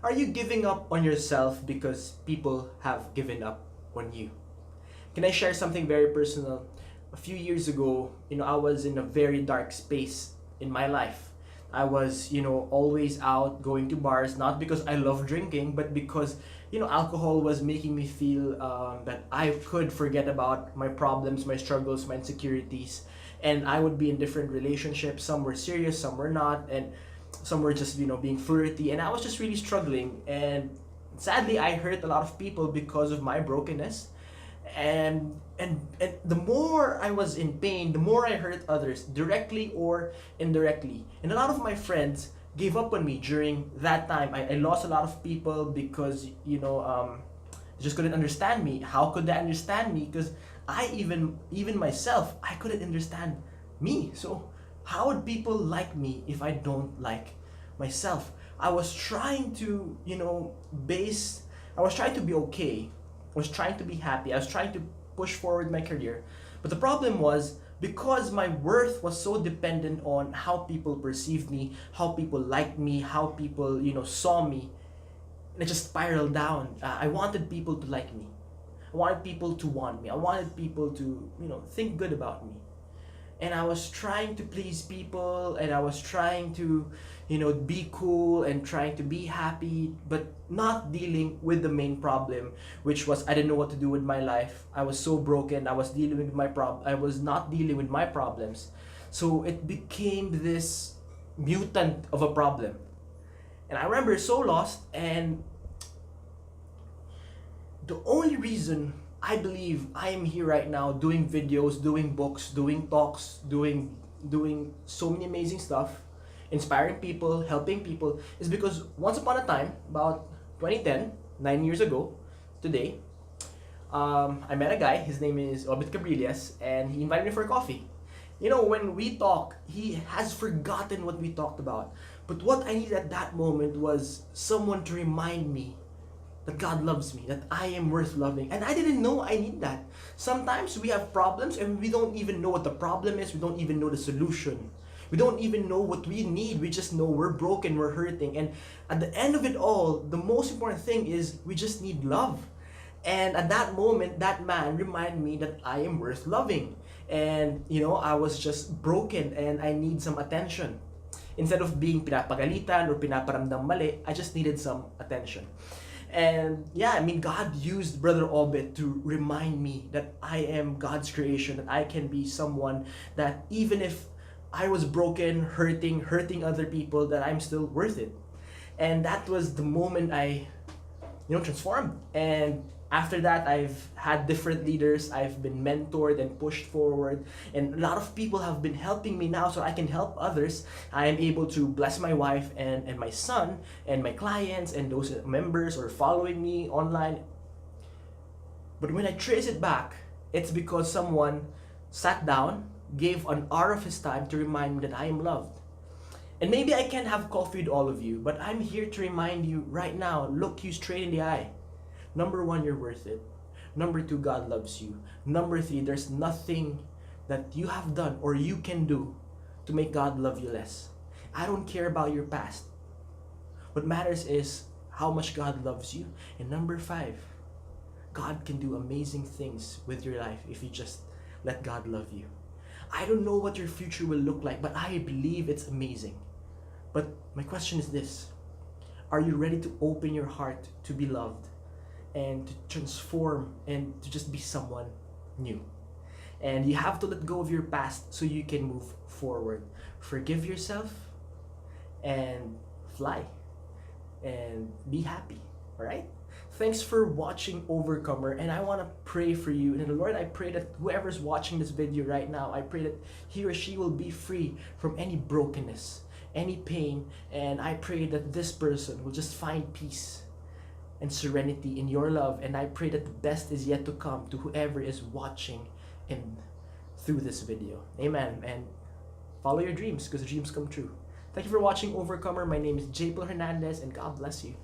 Are you giving up on yourself because people have given up on you? Can I share something very personal? A few years ago, I was in a very dark space in my life. I was, always out going to bars, not because I love drinking, but because, alcohol was making me feel that I could forget about my problems, my struggles, my insecurities. And I would be in different relationships. Some were serious, some were not. And some were just, being flirty. And I was just really struggling. And sadly, I hurt a lot of people because of my brokenness. And the more I was in pain, the more I hurt others, directly or indirectly. And a lot of my friends gave up on me during that time. I lost a lot of people because they just couldn't understand me. How could they understand me? Because I even myself, I couldn't understand me. So how would people like me if I don't like myself? I was trying to I was trying to be okay. I was trying to be happy. I was trying to push forward my career. But the problem was, because my worth was so dependent on how people perceived me, how people liked me, how people, saw me, and it just spiraled down. I wanted people to like me. I wanted people to want me. I wanted people to, think good about me. And I was trying to please people, and I was trying to be cool and trying to be happy, but not dealing with the main problem, which was I didn't know what to do with my life. I was so broken. I was dealing with I was not dealing with my problems. So it became this mutant of a problem. And I remember so lost. And the only reason I believe I am here right now, doing videos, doing books, doing talks, doing so many amazing stuff, inspiring people, helping people, is because once upon a time, about 2010, 9 years ago today, I met a guy. His name is Obit Cabrillas, and he invited me for coffee. When we talk, he has forgotten what we talked about. But what I needed at that moment was someone to remind me that God loves me, that I am worth loving. And I didn't know I need that. Sometimes we have problems and we don't even know what the problem is. We don't even know the solution. We don't even know what we need. We just know we're broken, we're hurting. And at the end of it all, the most important thing is we just need love. And at that moment, that man reminded me that I am worth loving. And, I was just broken and I need some attention. Instead of being pinapagalitan or pinaparamdam mali, I just needed some attention. And yeah, God used Brother Obit to remind me that I am God's creation, that I can be someone that even if I was broken, hurting other people, that I'm still worth it. And that was the moment I, transformed. And after that, I've had different leaders. I've been mentored and pushed forward, and a lot of people have been helping me now so I can help others. I am able to bless my wife and my son and my clients and those members or following me online. But when I trace it back, it's because someone sat down, gave an hour of his time to remind me that I am loved. And maybe I can't have coffee with all of you, but I'm here to remind you right now, look you straight in the eye. Number one, you're worth it. Number two, God loves you. Number three, there's nothing that you have done or you can do to make God love you less. I don't care about your past. What matters is how much God loves you. And number five, God can do amazing things with your life if you just let God love you. I don't know what your future will look like, but I believe it's amazing. But my question is this: are you ready to open your heart to be loved and to transform and to just be someone new? And you have to let go of your past so you can move forward. Forgive yourself and fly and be happy. All right? Thanks for watching Overcomer, and I want to pray for you. And Lord, I pray that whoever's watching this video right now, I pray that he or she will be free from any brokenness, any pain, and I pray that this person will just find peace and serenity in your love. And I pray that the best is yet to come to whoever is watching and through this video. Amen. And follow your dreams, because dreams come true. Thank you for watching Overcomer. My name is J. Hernandez, and God bless you.